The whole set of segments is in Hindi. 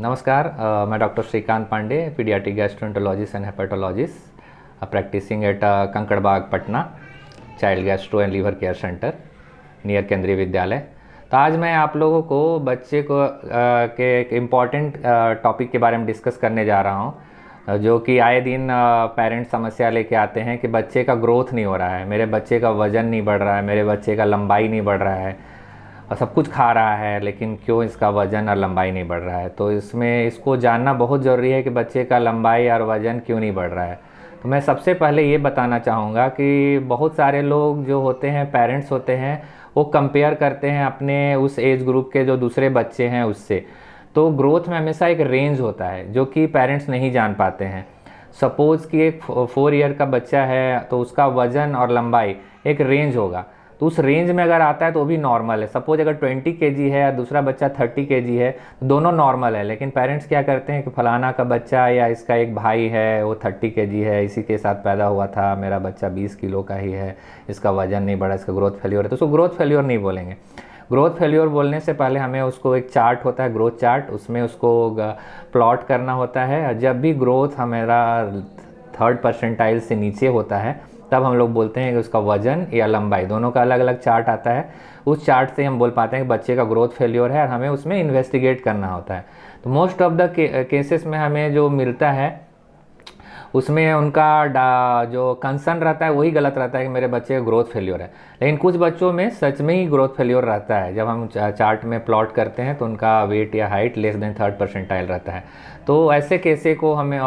नमस्कार। मैं doctor Shrikant Pandey, pediatric gastroenterologist and hepatologist practising at Kankarbagh Patna, child gastro and liver care centre near Kendriya Vidyalaya. तो आज मैं आप लोगों को बच्चे को के एक इम्पॉर्टेंट टॉपिक के बारे में डिस्कस करने जा रहा हूँ, जो कि आए दिन पेरेंट्स समस्या लेके आते हैं कि बच्चे का ग्रोथ नहीं हो रहा है, मेरे बच्चे का वज़न नहीं बढ़ रहा है, मेरे बच्चे का लंबाई नहीं बढ़ रहा है और सब कुछ खा रहा है, लेकिन क्यों इसका वज़न और लंबाई नहीं बढ़ रहा है। तो इसमें इसको जानना बहुत ज़रूरी है कि बच्चे का लंबाई और वज़न क्यों नहीं बढ़ रहा है। तो मैं सबसे पहले ये बताना चाहूँगा कि बहुत सारे लोग जो होते हैं, पेरेंट्स होते हैं, वो कंपेयर करते हैं अपने उस एज ग्रुप के जो दूसरे बच्चे हैं उससे। तो ग्रोथ में हमेशा एक रेंज होता है जो कि पेरेंट्स नहीं जान पाते हैं। सपोज़ कि एक 4 ईयर का बच्चा है तो उसका वज़न और लंबाई एक रेंज होगा, तो उस रेंज में अगर आता है तो भी नॉर्मल है। सपोज अगर 20 केजी है और दूसरा बच्चा 30 केजी है तो दोनों नॉर्मल है, लेकिन पेरेंट्स क्या करते हैं कि फलाना का बच्चा या इसका एक भाई है वो 30 केजी है, इसी के साथ पैदा हुआ था, मेरा बच्चा 20 किलो का ही है, इसका वजन नहीं बढ़ा, इसका ग्रोथ फेल्योर है। तो उसको ग्रोथ फेल्योर नहीं बोलेंगे। ग्रोथ फेल्योर बोलने से पहले हमें उसको एक चार्ट होता है, ग्रोथ चार्ट, उसमें उसको प्लॉट करना होता है। जब भी ग्रोथ हमारा 3rd परसेंटाइल से नीचे होता है तब हम लोग बोलते हैं कि उसका वजन या लंबाई दोनों का अलग अलग चार्ट आता है। उस चार्ट से हम बोल पाते हैं कि बच्चे का ग्रोथ फेल्योर है और हमें उसमें इन्वेस्टिगेट करना होता है। तो मोस्ट ऑफ द केसेस में हमें जो मिलता है उसमें उनका जो कंसर्न रहता है वही गलत रहता है कि मेरे बच्चे का ग्रोथ फेल्योर है। लेकिन कुछ बच्चों में सच में ही ग्रोथ फेल्योर रहता है। जब हम चार्ट में प्लॉट करते हैं तो उनका वेट या height less than 3rd percentile रहता है। तो ऐसे केसे को हमें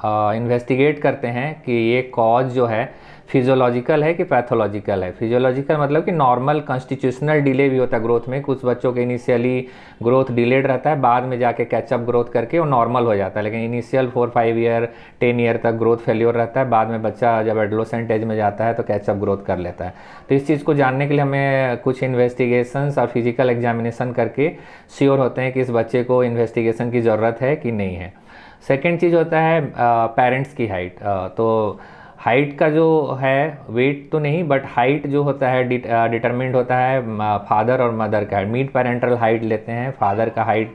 इन्वेस्टिगेट करते हैं कि ये कॉज जो है फिजियोलॉजिकल है कि पैथोलॉजिकल है। फिजियोलॉजिकल मतलब कि नॉर्मल कॉन्स्टिट्यूशनल डिले भी होता है ग्रोथ में। कुछ बच्चों के इनिशियली ग्रोथ डिलेड रहता है, बाद में जाके कैचअप ग्रोथ करके वो नॉर्मल हो जाता है, लेकिन इनिशियल 4-5 ईयर 10 ईयर तक ग्रोथ फेल्योर रहता है। बाद में बच्चा जब एडोलेसेंट एज में जाता है तो कैचअप ग्रोथ कर लेता है। तो इस चीज़ को जानने के लिए हमें कुछ इन्वेस्टिगेशंस और फिजिकल एग्जामिनेशन करके श्योर होते हैं कि इस बच्चे को इन्वेस्टिगेशन की ज़रूरत है कि नहीं है। सेकेंड चीज़ होता है पेरेंट्स की हाइट। तो हाइट का जो है, वेट तो नहीं बट हाइट जो होता है डिटरमिंड होता है फादर और मदर का। मीड पेरेंटल हाइट लेते हैं, फादर का हाइट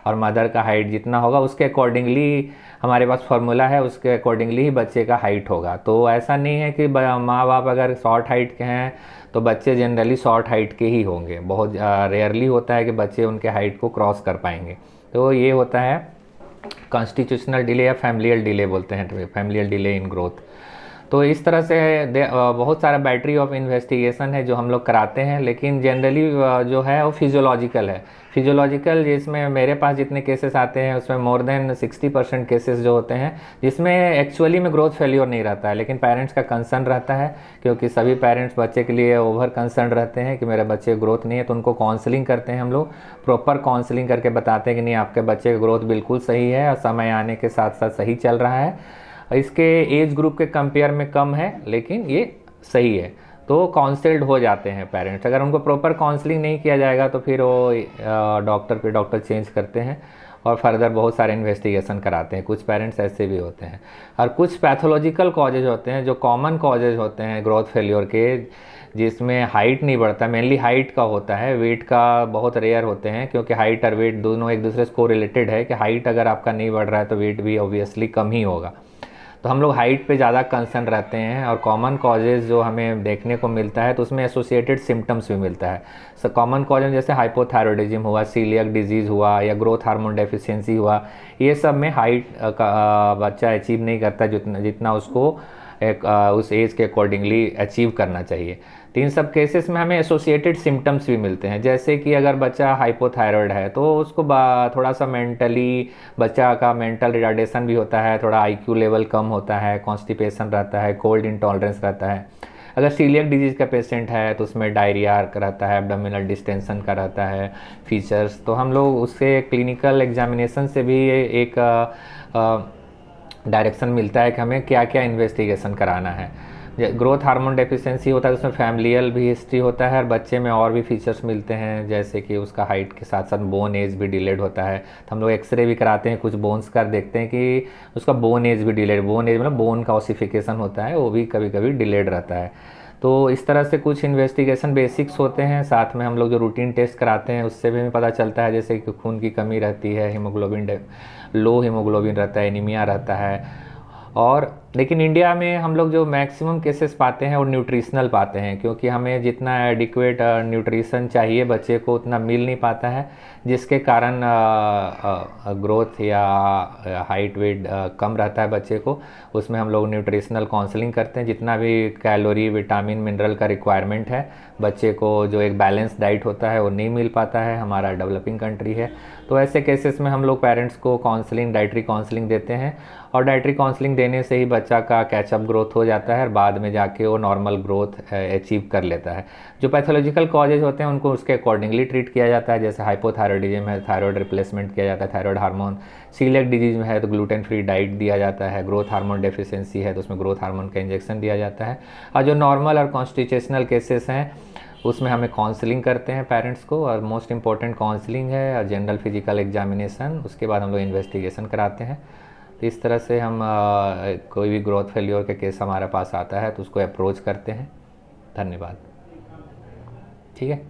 और मदर का हाइट जितना होगा उसके अकॉर्डिंगली हमारे पास फार्मूला है, उसके अकॉर्डिंगली ही बच्चे का हाइट होगा। तो ऐसा नहीं है कि माँ बाप अगर शॉर्ट हाइट के हैं तो बच्चे जनरली शॉर्ट हाइट के ही होंगे। बहुत रेयरली होता है कि बच्चे उनके हाइट को क्रॉस कर पाएंगे। तो ये होता है कॉन्स्टिट्यूशनल डिले या फैमिलियल डिले बोलते हैं, फैमिलियल डिले इन ग्रोथ। तो इस तरह से बहुत सारा बैटरी ऑफ इन्वेस्टिगेशन है जो हम लोग कराते हैं, लेकिन जनरली जो है वो फिजियोलॉजिकल है। फिजियोलॉजिकल जिसमें मेरे पास जितने केसेस आते हैं उसमें मोर देन 60% केसेस जो होते हैं जिसमें एक्चुअली में ग्रोथ फेल्योर नहीं रहता है, लेकिन पेरेंट्स का कंसर्न रहता है, क्योंकि सभी पेरेंट्स बच्चे के लिए ओवर कंसर्न रहते हैं कि मेरे बच्चे ग्रोथ नहीं है। तो उनको काउंसलिंग करते हैं हम लोग, प्रॉपर काउंसलिंग करके बताते हैं कि नहीं, आपके बच्चे का ग्रोथ बिल्कुल सही है और समय आने के साथ साथ सही चल रहा है, इसके एज ग्रुप के कंपेयर में कम है लेकिन ये सही है। तो काउंसल्ड हो जाते हैं पेरेंट्स। अगर उनको प्रॉपर काउंसलिंग नहीं किया जाएगा तो फिर वो डॉक्टर चेंज करते हैं और फर्दर बहुत सारे इन्वेस्टिगेशन कराते हैं। कुछ पेरेंट्स ऐसे भी होते हैं। और कुछ पैथोलॉजिकल कॉजेज होते हैं जो कॉमन कॉजेज होते हैं ग्रोथ फेल्योर के, जिसमें हाइट नहीं बढ़ता, मेनली हाइट का होता है, वेट का बहुत रेयर होते हैं, क्योंकि हाइट और वेट दोनों एक दूसरे से कोरिलेटेड है कि हाइट अगर आपका नहीं बढ़ रहा है तो वेट भी ऑब्वियसली कम ही होगा। तो हम लोग हाइट पे ज़्यादा कंसर्न रहते हैं। और कॉमन कॉजेज़ जो हमें देखने को मिलता है तो उसमें एसोसिएटेड सिम्टम्स भी मिलता है। सो कॉमन कॉज जैसे हाइपोथायरॉयडिज्म हुआ, सीलियक डिजीज़ हुआ या ग्रोथ हार्मोन डेफिशिएंसी हुआ, ये सब में हाइट का बच्चा अचीव नहीं करता जितना उसको एक उस एज के अकॉर्डिंगली अचीव करना चाहिए। तो इन सब केसेस में हमें एसोसिएटेड सिम्टम्स भी मिलते हैं, जैसे कि अगर बच्चा हाइपोथायरॉयड है तो उसको थोड़ा सा मेंटली बच्चा का मेंटल रिटार्डेशन भी होता है, थोड़ा आईक्यू लेवल कम होता है, कॉन्स्टिपेशन रहता है, कोल्ड इंटॉलरेंस रहता है। अगर सीलियक डिजीज़ का पेशेंट है तो उसमें डायरिया रहता है, एब्डोमिनल डिस्टेंशन का रहता है फीचर्स। तो हम लोग उससे क्लिनिकल एग्जामिनेशन से भी एक डायरेक्शन मिलता है कि हमें क्या क्या इन्वेस्टिगेशन कराना है। ग्रोथ हार्मोन डेफिशिएंसी होता है उसमें फैमिलियल भी हिस्ट्री होता है और बच्चे में और भी फीचर्स मिलते हैं, जैसे कि उसका हाइट के साथ साथ बोन एज भी डिलेड होता है। तो हम लोग एक्सरे भी कराते हैं, कुछ बोन्स कर देखते हैं कि उसका बोन एज भी डिलेड, बोन एज मतलब बोन का ऑसिफिकेशन होता है, वो भी कभी कभी डिलेड रहता है। तो इस तरह से कुछ इन्वेस्टिगेशन बेसिक्स होते हैं। साथ में हम लोग जो रूटीन टेस्ट कराते हैं उससे भी हमें पता चलता है, जैसे कि खून की कमी रहती है, हीमोग्लोबिन लो हीमोग्लोबिन रहता है, एनीमिया रहता है। और लेकिन इंडिया में हम लोग जो मैक्सिमम केसेस पाते हैं वो न्यूट्रिशनल पाते हैं, क्योंकि हमें जितना एडिक्वेट न्यूट्रिशन चाहिए बच्चे को उतना मिल नहीं पाता है, जिसके कारण ग्रोथ या हाइट वेट कम रहता है बच्चे को। उसमें हम लोग न्यूट्रिशनल काउंसलिंग करते हैं, जितना भी कैलोरी विटामिन मिनरल का रिक्वायरमेंट है बच्चे को, जो एक बैलेंस डाइट होता है वो नहीं मिल पाता है। हमारा डेवलपिंग कंट्री है, तो ऐसे केसेस में हम लोग पेरेंट्स को काउंसलिंग, डाइटरी काउंसलिंग देते हैं, और डाइटरी काउंसलिंग देने से ही बच्चा का कैचअप ग्रोथ हो जाता है और बाद में जाके वो नॉर्मल ग्रोथ अचीव कर लेता है। जो पैथोलॉजिकल कॉजेज होते हैं उनको उसके अकॉर्डिंगली ट्रीट किया जाता है, जैसे हाइपोथायरॉयडिज्म है, थायराइड रिप्लेसमेंट किया जाता है, थायराइड हार्मोन, सीलिएक डिजीज में है तो ग्लूटेन फ्री डाइट दिया जाता है, ग्रोथ हार्मोन डेफिशिएंसी है तो उसमें ग्रोथ हार्मोन का इंजेक्शन दिया जाता है। और जो नॉर्मल और कॉन्स्टिट्यूशनल केसेस हैं उसमें हमें काउंसलिंग करते हैं पेरेंट्स को, और मोस्ट इंपॉर्टेंट काउंसलिंग है और जनरल फिजिकल एग्जामिनेशन, उसके बाद हम लोग इन्वेस्टिगेशन कराते हैं। तो इस तरह से हम कोई भी ग्रोथ फेल्योर के केस हमारे पास आता है तो उसको अप्रोच करते हैं। धन्यवाद। ठीक है।